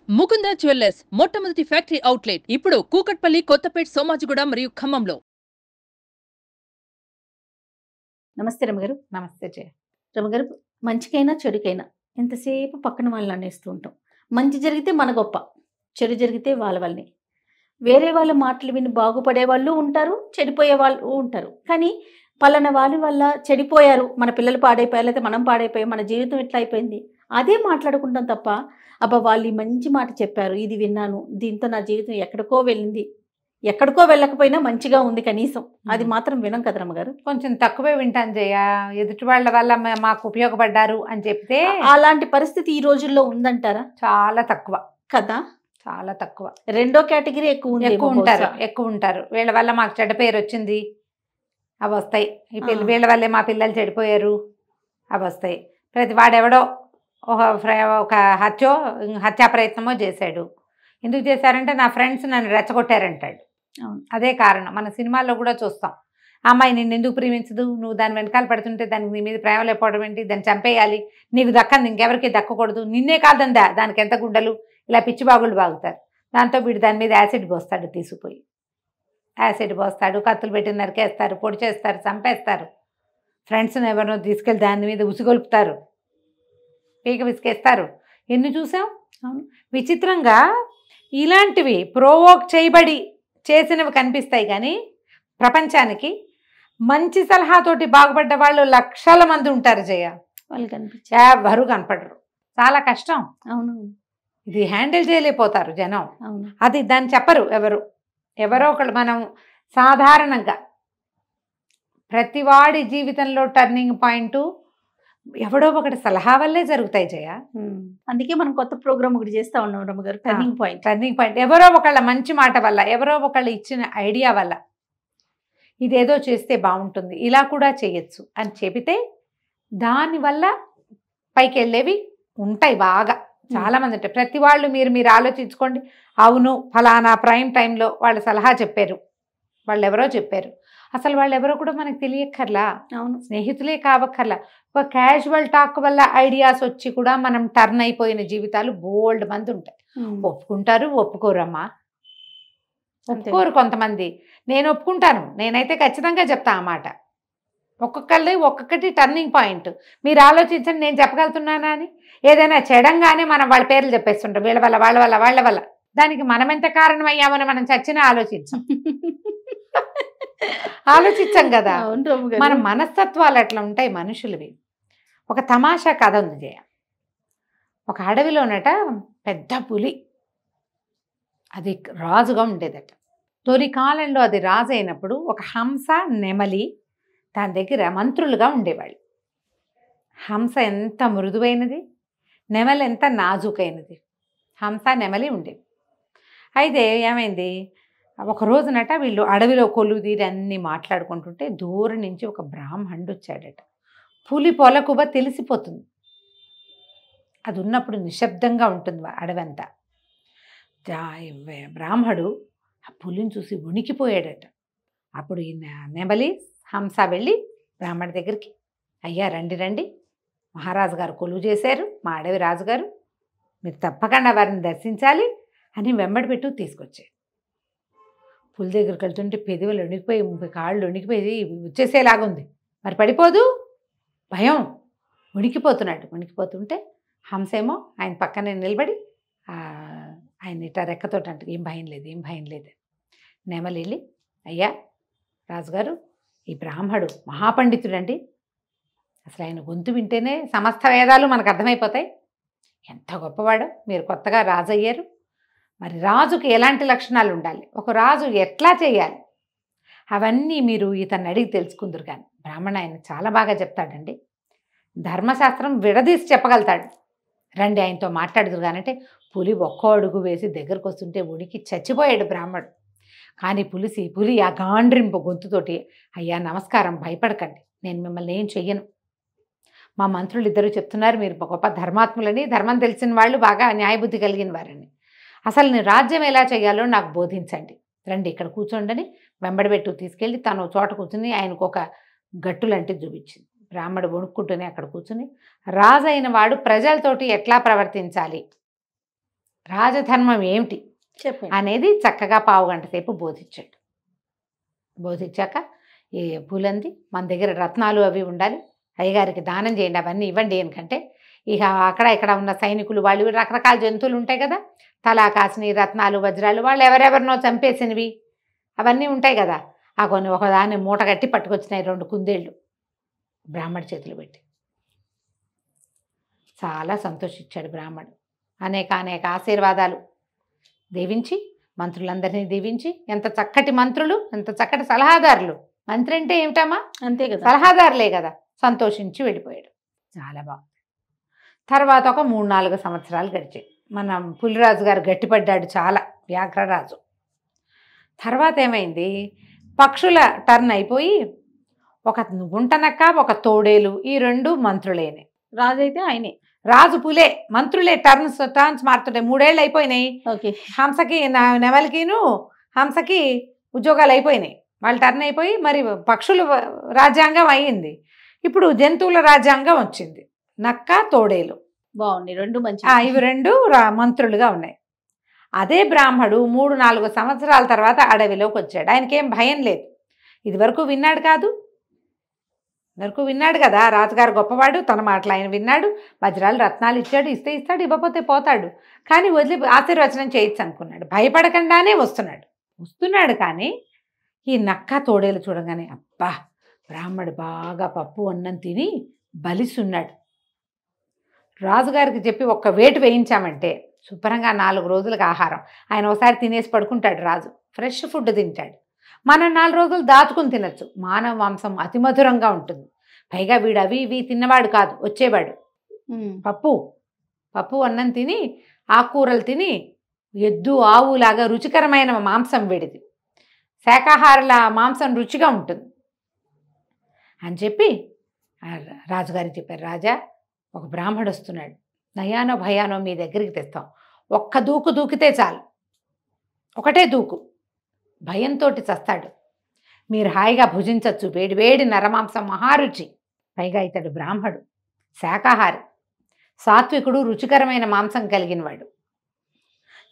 Mukunda jewellers మొట్టమొదటి factory outlet ఇప్పుడు కూకట్పల్లి, కొత్తపేట్, సోమాజిగూడ మరియు ఖమ్మంలో. నమస్తే రమగారు. నమస్తే జయ. రమగారు, మంచికైనా చెడుకైనా ఎంతసేపు పక్కన వాళ్ళని అనేస్తూ ఉంటాం. మంచి జరిగితే మన గొప్ప, చెడు జరిగితే వాళ్ళ వల్లనే. వేరే వాళ్ళ మాటలు విని బాగుపడే వాళ్ళు ఉంటారు, చెడిపోయే వాళ్ళు ఉంటారు. కానీ పలానా వాళ్ళ వల్ల చెడిపోయారు, మన పిల్లలు పాడైపోయారు, లేకపోతే మనం పాడైపోయాం, మన జీవితం ఇట్లా అయిపోయింది, అదే మాట్లాడుకుంటాం తప్ప అబ్బా వాళ్ళు ఈ మంచి మాట చెప్పారు, ఇది విన్నాను, దీంతో నా జీవితం ఎక్కడికో వెళ్ళింది, ఎక్కడికో వెళ్ళకపోయినా మంచిగా ఉంది కనీసం, అది మాత్రం వినం కదా రమ్మగారు. కొంచెం తక్కువే వింటాను జయ. ఎదుటి వాళ్ళ వల్ల మాకు ఉపయోగపడ్డారు అని చెప్తే అలాంటి పరిస్థితి ఈ రోజుల్లో ఉందంటారా? చాలా తక్కువ కదా, చాలా తక్కువ. రెండో కేటగిరీ ఎక్కువ ఎక్కువ ఉంటారు. వీళ్ళ వల్ల మాకు చెడ్డ పేరు వచ్చింది, అవి వస్తాయి. వీళ్ళ వల్లే మా పిల్లలు చెడిపోయారు, అవి వస్తాయి. ప్రతి వాడెవడో ఒక హత్యా ప్రయత్నమో చేశాడు. ఎందుకు చేశారంటే నా ఫ్రెండ్స్ నన్ను రెచ్చగొట్టారంటాడు. అదే కారణం. మన సినిమాల్లో కూడా చూస్తాం. అమ్మాయి నిన్ను ఎందుకు ప్రేమించదు, నువ్వు దాని వెనకాల పడుతుంటే దానికి నీ మీద ప్రేమ లేకపోవడం ఏంటి, దాన్ని చంపేయాలి, నీకు దక్కంది ఇంకెవరికి దక్కకూడదు, నిన్నే కాదందా దానికి ఎంత గుండెలు, ఇలా పిచ్చిబాగులు బాగుతారు. దాంతో వీడు దాని మీద యాసిడ్ పోస్తాడు, తీసుకుపోయి యాసిడ్ పోస్తాడు, కత్తులు పెట్టి నరికేస్తారు, పొడి చేస్తారు, చంపేస్తారు. ఫ్రెండ్స్ని ఎవరినో తీసుకెళ్ళి దాని మీద ఉసిగొలుపుతారు, పీక విసికేస్తారు. ఎన్ని చూసాం. విచిత్రంగా ఇలాంటివి ప్రోవోక్ చేయబడి చేసినవి కనిపిస్తాయి. కానీ ప్రపంచానికి మంచి సలహాతోటి బాగుపడ్డ వాళ్ళు లక్షల మంది ఉంటారు జయ. వాళ్ళు కనిపించే ఎవరు కనపడరు, చాలా కష్టం. అవును, ఇది హ్యాండిల్ చేయలేకపోతారు జనం. అవును, అది దాన్ని చెప్పరు ఎవరో ఒకళ్ళు. మనం సాధారణంగా ప్రతివాడి జీవితంలో టర్నింగ్ పాయింట్ ఎవడో ఒకటి సలహా వల్లే జరుగుతాయి జయ. అందుకే మనం కొత్త ప్రోగ్రామ్ ఒకటి చేస్తా ఉన్నాం రమ్మగారు, టర్నింగ్ పాయింట్. ఎవరో ఒకళ్ళ మంచి మాట వల్ల, ఎవరో ఒకళ్ళు ఇచ్చిన ఐడియా వల్ల, ఇదేదో చేస్తే బాగుంటుంది, ఇలా కూడా చేయొచ్చు అని చెబితే దానివల్ల పైకి వెళ్ళేవి ఉంటాయి బాగా. చాలామంది ఉంటాయి. ప్రతి వాళ్ళు మీరు ఆలోచించుకోండి. అవును ఫలానా ప్రైమ్ టైంలో వాళ్ళ సలహా చెప్పారు, వాళ్ళు ఎవరో చెప్పారు, అసలు వాళ్ళు ఎవరో కూడా మనకు తెలియక్కర్లా. అవును, స్నేహితులే కావక్కర్లా. ఒక క్యాజువల్ టాక్ వల్ల ఐడియాస్ వచ్చి కూడా మనం టర్న్ అయిపోయిన జీవితాలు బోల్డ్ మంది ఉంటాయి. ఒప్పుకుంటారు, ఒప్పుకోరమ్మా, ఒప్పుకోరు కొంతమంది. నేను ఒప్పుకుంటాను, నేనైతే ఖచ్చితంగా చెప్తా ఆ మాట. ఒక్కొక్కటి టర్నింగ్ పాయింట్. మీరు ఆలోచించండి, నేను చెప్పగలుగుతున్నానా అని. ఏదైనా చెడంగానే మనం వాళ్ళ పేర్లు చెప్పేస్తుంటాం, వీళ్ళ వల్ల వాళ్ళ వల్ల. దానికి మనం ఎంత కారణం అయ్యామని మనం చచ్చినా ఆలోచించాం కదా. మన మనస్తత్వాలు అట్లా ఉంటాయి మనుషులవి. ఒక తమాషా కథ ఉంది జయ. ఒక అడవిలోనట పెద్ద పులి, అది రాజుగా ఉండేదట. తొలి కాలంలో అది రాజు అయినప్పుడు ఒక హంస, నెమలి దాని దగ్గర మంత్రులుగా ఉండేవాళ్ళు. హంస ఎంత మృదువైనది, నెమలి ఎంత నాజుకైనది. హంస నెమలి ఉండేవి. అయితే ఏమైంది, ఒక రోజునట వీళ్ళు అడవిలో కొలువు తీరి అన్నీ మాట్లాడుకుంటుంటే దూరం నుంచి ఒక బ్రాహ్మణుడు వచ్చాడట. పులి పొలకుబ తెలిసిపోతుంది, అది ఉన్నప్పుడు నిశ్శబ్దంగా ఉంటుంది అడవంతా. బ్రాహ్మడు ఆ పులిని చూసి ఉనికిపోయాడట. అప్పుడు ఈ నెమలి, హంస వెళ్ళి బ్రాహ్మడి దగ్గరికి, అయ్యా రండి, మహారాజు గారు కొలువు చేశారు, మా అడవి రాజుగారు, మీరు తప్పకుండా వారిని దర్శించాలి అని వెంబడి పెట్టు తీసుకొచ్చాడు. పులి దగ్గరికి వెళ్తుంటే పెదవులు వణికిపోయి, కాళ్ళు వణికిపోయి వచ్చేసేలాగా ఉంది. మరి పడిపోదు, భయం, వణికిపోతుంటే హంసేమో ఆయన పక్కనే నిలబడి ఆయన ఇట్లా రెక్కతోటి అంటే ఏం భయం లేదు. నెమలి వెళ్ళి, అయ్యా రాజుగారు, ఈ బ్రాహ్మడు మహాపండితుడండి, అసలు ఆయన గొంతు వింటేనే సమస్త వేదాలు మనకు అర్థమైపోతాయి, ఎంత గొప్పవాడో, మీరు కొత్తగా రాజు అయ్యారు, మరి రాజుకి ఎలాంటి లక్షణాలు ఉండాలి, ఒక రాజు ఎట్లా చేయాలి, అవన్నీ మీరు ఇతన్ని అడిగి తెలుసుకుందరు. కానీ బ్రాహ్మణ ఆయన చాలా బాగా చెప్తాడండి, ధర్మశాస్త్రం విడదీసి చెప్పగలుగుతాడు, రండి ఆయనతో మాట్లాడుదురు. కానంటే పులి ఒక్కో అడుగు వేసి దగ్గరకు వస్తుంటే ఉనికి చచ్చిపోయాడు బ్రాహ్మడు. కానీ పులి ఆ గాండ్రింపు గొంతుతోటి, అయ్యా నమస్కారం, భయపడకండి, నేను మిమ్మల్ని ఏం చెయ్యను, మా మంత్రులు ఇద్దరు చెప్తున్నారు మీరు గొప్ప ధర్మాత్ములని, ధర్మం తెలిసిన వాళ్ళు, బాగా న్యాయబుద్ధి కలిగిన వారని, అసలు నేను రాజ్యం ఎలా చేయాలో నాకు బోధించండి, రండి ఇక్కడ కూర్చోండి వెంబడబెట్టు తీసుకెళ్ళి తను చోట కూర్చుని ఆయనకు ఒక గట్టు లాంటిది చూపించింది. బ్రాహ్మడు వణుక్కుంటూనే అక్కడ కూర్చుని, రాజు అయిన వాడు ప్రజలతోటి ఎట్లా ప్రవర్తించాలి, రాజధర్మం ఏమిటి చెప్పండి. అనేది చక్కగా పావుగంట సేపు బోధించాడు. బోధించాక ఈ పూలంది మన దగ్గర రత్నాలు అవి ఉండాలి, అయ్యగారికి దానం చేయండి, అవన్నీ ఇవ్వండి. ఎందుకంటే ఇక అక్కడ ఇక్కడ ఉన్న సైనికులు వాళ్ళు రకరకాల జంతువులు ఉంటాయి కదా, తలా కాసిని రత్నాలు వజ్రాలు వాళ్ళు ఎవరెవరినో చంపేసినవి అవన్నీ ఉంటాయి కదా, ఆ కొన్ని ఒకదాన్ని మూట కట్టి పట్టుకొచ్చినాయి 2 కుందేళ్ళు బ్రాహ్మడి చేతులు పెట్టి. చాలా సంతోషించాడు బ్రాహ్మడు. అనేక ఆశీర్వాదాలు దీవించి మంత్రులందరినీ దీవించి, ఎంత చక్కటి మంత్రులు, ఎంత చక్కటి సలహాదారులు. మంత్రి అంటే ఏమిటమ్మా, అంతే కదా, సలహాదారులే కదా. సంతోషించి వెళ్ళిపోయాడు. చాలా బాగుంది. తర్వాత ఒక 3-4 సంవత్సరాలు గడిచాయి. మన పులిరాజు గారు గట్టిపడ్డాడు చాలా, వ్యాఘ్రరాజు. తర్వాత ఏమైంది, పక్షుల టర్న్ అయిపోయి ఒక గుంటనక్క ఒక తోడేలు ఈ 2 మంత్రులేనే. రాజు అయితే ఆయనే, రాజు పులే, మంత్రులే టర్న్స్ మారుతుంటాయి. 3 ఏళ్ళు అయిపోయినాయి. ఓకే, హంసకి నెమలికిను హంసకి ఉద్యోగాలు అయిపోయినాయి, వాళ్ళు టర్న్ అయిపోయి మరి పక్షుల రాజ్యాంగం అయ్యింది. ఇప్పుడు జంతువుల రాజ్యాంగం వచ్చింది. నక్క తోడేలు బాగుంది, 2 మంచి. ఇవి 2 మంత్రులుగా ఉన్నాయి. అదే బ్రాహ్మడు 3-4 సంవత్సరాల తర్వాత అడవిలోకి వచ్చాడు. ఆయనకేం భయం లేదు. ఇది వరకు విన్నాడు కాదు, వరకు విన్నాడు కదా, రాజుగారు గొప్పవాడు, తన మాటలు ఆయన విన్నాడు, వజ్రాలు రత్నాలు ఇచ్చాడు, ఇస్తే ఇస్తాడు, ఇవ్వకపోతే పోతాడు, కానీ వదిలి ఆశీర్వచనం చేయొచ్చు అనుకున్నాడు. భయపడకుండానే వస్తున్నాడు. కానీ ఈ నక్క తోడేలు చూడగానే అబ్బా, బ్రాహ్మడు బాగా పప్పు అన్నం తిని బలిసున్నాడు. రాజుగారికి చెప్పి ఒక్క వేటు వేయించామంటే శుభ్రంగా 4 రోజులకు ఆహారం. ఆయన ఒకసారి తినేసి పడుకుంటాడు రాజు, ఫ్రెష్ ఫుడ్ తింటాడు. మనం 4 రోజులు దాచుకుని తినచ్చు. మానవ మాంసం అతి మధురంగా ఉంటుంది. పైగా వీడు అవి ఇవి తిన్నవాడు కాదు, వచ్చేవాడు. పప్పు అన్నం తిని ఆకుకూరలు తిని ఎద్దు ఆవులాగా రుచికరమైన మాంసం వీడిది. శాకాహారుల మాంసం రుచిగా ఉంటుంది అని చెప్పి రాజుగారికి చెప్పారు. రాజా, ఒక బ్రాహ్మడు వస్తున్నాడు, నయానో భయానో మీ దగ్గరికి తెస్తాం, ఒక్క దూకు దూకితే చాలు, ఒకటే దూకు, భయంతో చస్తాడు, మీరు హాయిగా భుజించవచ్చు, వేడి నరమాంసం మహారుచి. పైగా ఇతడు బ్రాహ్మడు, శాకాహారి, సాత్వికుడు, రుచికరమైన మాంసం కలిగినవాడు.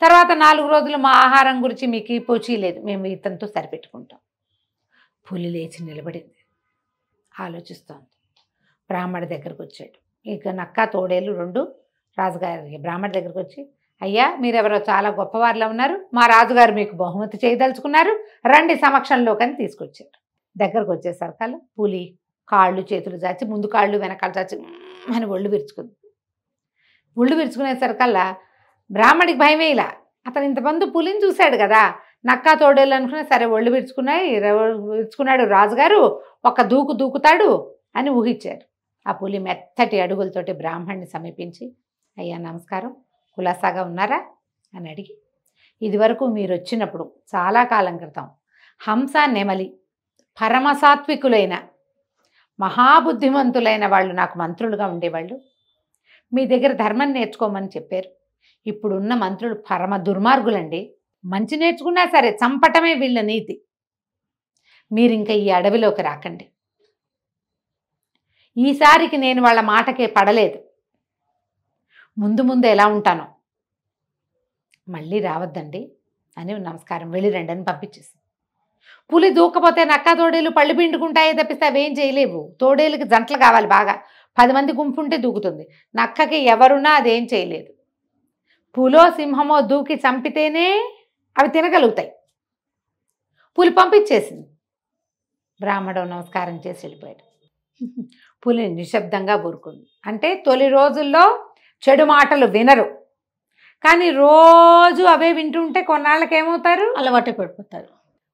తర్వాత 4 రోజులు మా ఆహారం గురించి మీకు పోచీ లేదు, మేము ఇతనితో సరిపెట్టుకుంటాం. పులి లేచి నిలబడింది, ఆలోచిస్తోంది. బ్రాహ్మడి దగ్గరకు వచ్చాడు. ఇక నక్క తోడేలు 2 రాజుగారి బ్రాహ్మడి దగ్గరకు వచ్చి, అయ్యా, మీరెవరో చాలా గొప్పవారిలో ఉన్నారు, మా రాజుగారు మీకు బహుమతి చేయదలుచుకున్నారు, రండి సమక్షంలోకని తీసుకొచ్చారు. దగ్గరకు వచ్చేసరికల్లా పులి కాళ్ళు చేతులు చాచి, ముందు కాళ్ళు వెనకాల చాచి అని ఒళ్ళు విరుచుకునేసరికల్లా బ్రాహ్మడికి భయమే. ఇలా అతను ఇంతమంది పులిని చూశాడు కదా, నక్క తోడేళ్ళు అనుకున్నా సరే ఒళ్ళు విరుచుకున్నాడు రాజుగారు, ఒక దూకుతాడు అని ఊహించారు. ఆ పులి మెత్తటి అడుగులతోటి బ్రాహ్మణ్ణి సమీపించి, అయ్యా నమస్కారం, కులాసాగా ఉన్నారా అని అడిగి, ఇదివరకు మీరు వచ్చినప్పుడు చాలా కాలం క్రితం హంస నెమలి పరమసాత్వికులైన మహాబుద్ధిమంతులైన వాళ్ళు నాకు మంత్రులుగా ఉండేవాళ్ళు, మీ దగ్గర ధర్మం నేర్చుకోమని చెప్పారు. ఇప్పుడున్న మంత్రులు పరమ దుర్మార్గులండి, మంచి నేర్చుకున్నా సరే చంపటమే వీళ్ళ నీతి, మీరు ఇంకా ఈ అడవిలోకి రాకండి. ఈసారికి నేను వాళ్ళ మాటకే పడలేదు, ముందు ఎలా ఉంటానో మళ్ళీ రావద్దండి అని నమస్కారం, వెళ్ళిరండి అని పంపించేసి. పులి దూకపోతే నక్క తోడేలు పళ్ళు పిండుకుంటాయే తప్పిస్తే అవేం చేయలేవు. తోడేలుకి జంటలు కావాలి, బాగా 10 మంది గుంపు ఉంటే దూకుతుంది. నక్కకి ఎవరున్నా అదేం చేయలేదు. పులో సింహమో దూకి చంపితేనే అవి తినగలుగుతాయి. పులి పంపించేసింది. బ్రాహ్మడు నమస్కారం చేసి వెళ్ళిపోయాడు. పులి నిశ్శబ్దంగా ఊరుకుంది. అంటే తొలి రోజుల్లో చెడు మాటలు వినరు, కానీ రోజు అవే వింటుంటే కొన్నాళ్ళకి ఏమవుతారు, అలవాటు పడిపోతారు.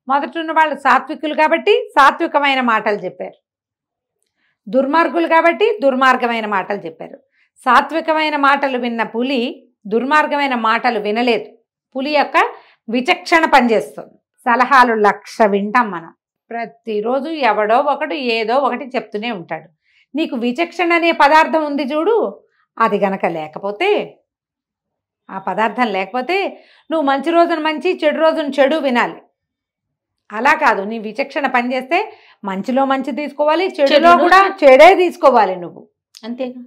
మొదట ఉన్న వాళ్ళు సాత్వికులు కాబట్టి సాత్వికమైన మాటలు చెప్పారు, దుర్మార్గులు కాబట్టి దుర్మార్గమైన మాటలు చెప్పారు. సాత్వికమైన మాటలు విన్న పులి దుర్మార్గమైన మాటలు వినలేదు. పులి యొక్క విచక్షణ పనిచేస్తుంది. సలహాలు 1,00,000 వింటాం మనం. ప్రతిరోజు ఎవడో ఒకడు ఏదో ఒకటి చెప్తూనే ఉంటాడు. నీకు విచక్షణ అనే పదార్థం ఉంది చూడు, అది గనక లేకపోతే, ఆ పదార్థం లేకపోతే నువ్వు మంచి రోజున మంచి, చెడు రోజున చెడు వినాలి. అలా కాదు, నీ విచక్షణ పనిచేస్తే మంచిలో మంచి తీసుకోవాలి, చెడులో కూడా చెడే తీసుకోవాలి నువ్వు. అంతేగా.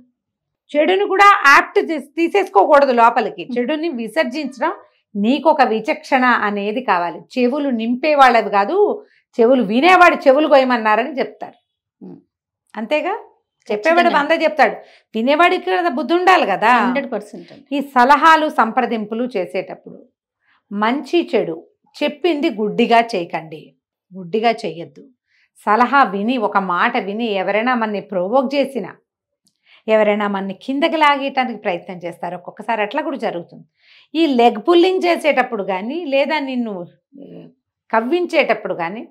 చెడుని కూడా యాప్ట్ తీసేసుకోకూడదు లోపలికి. చెడుని విసర్జించడం, నీకు ఒక విచక్షణ అనేది కావాలి. చెవులు నింపేవాళ్ళవి కాదు, చెవులు వినేవాడు చెవులు కొయ్యమన్నారని చెప్తారు. అంతేగా, చెప్పేవాడు 100 చెప్తాడు, వినేవాడికి కదా బుద్ధి ఉండాలి కదా. 100%. ఈ సలహాలు సంప్రదింపులు చేసేటప్పుడు మంచి చెడు చెప్పింది గుడ్డిగా చేయకండి, గుడ్డిగా చెయ్యొద్దు. సలహా విని, ఒక మాట విని ఎవరైనా మనని ప్రొవోక్ చేసినా, ఎవరైనా మనని కిందకి లాగేయటానికి ప్రయత్నం చేస్తారు. ఒక్కొక్కసారి అట్లా కూడా జరుగుతుంది. ఈ లెగ్ పుల్లింగ్ చేసేటప్పుడు కానీ, లేదా నిన్ను కవ్వించేటప్పుడు కానీ,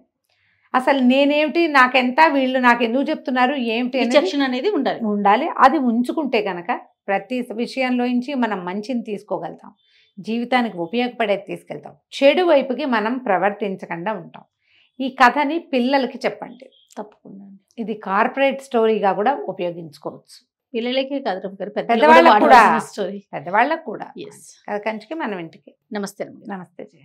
అసలు నేనేమిటి, నాకెంత, వీళ్ళు నాకు ఎందుకు చెప్తున్నారు, ఏమిటి విచక్షణ అనేది ఉండాలి. అది ఉంచుకుంటే కనుక ప్రతి విషయంలోంచి మనం మంచిని తీసుకోగలుగుతాం, జీవితానికి ఉపయోగపడేది తీసుకెళ్తాం, చెడు వైపుకి మనం ప్రవర్తించకుండా ఉంటాం. ఈ కథని పిల్లలకి చెప్పండి తప్పకుండా. ఇది కార్పొరేట్ స్టోరీగా కూడా ఉపయోగించుకోవచ్చు. పిల్లలకే కాదు రమ్య గారు, పెద్దవాళ్ళకు కూడా. స్టోరీ. పెద్దవాళ్ళకు కూడా. ఎస్. కంచికి మనం ఇంటికి. నమస్తే. నమస్తే జయ.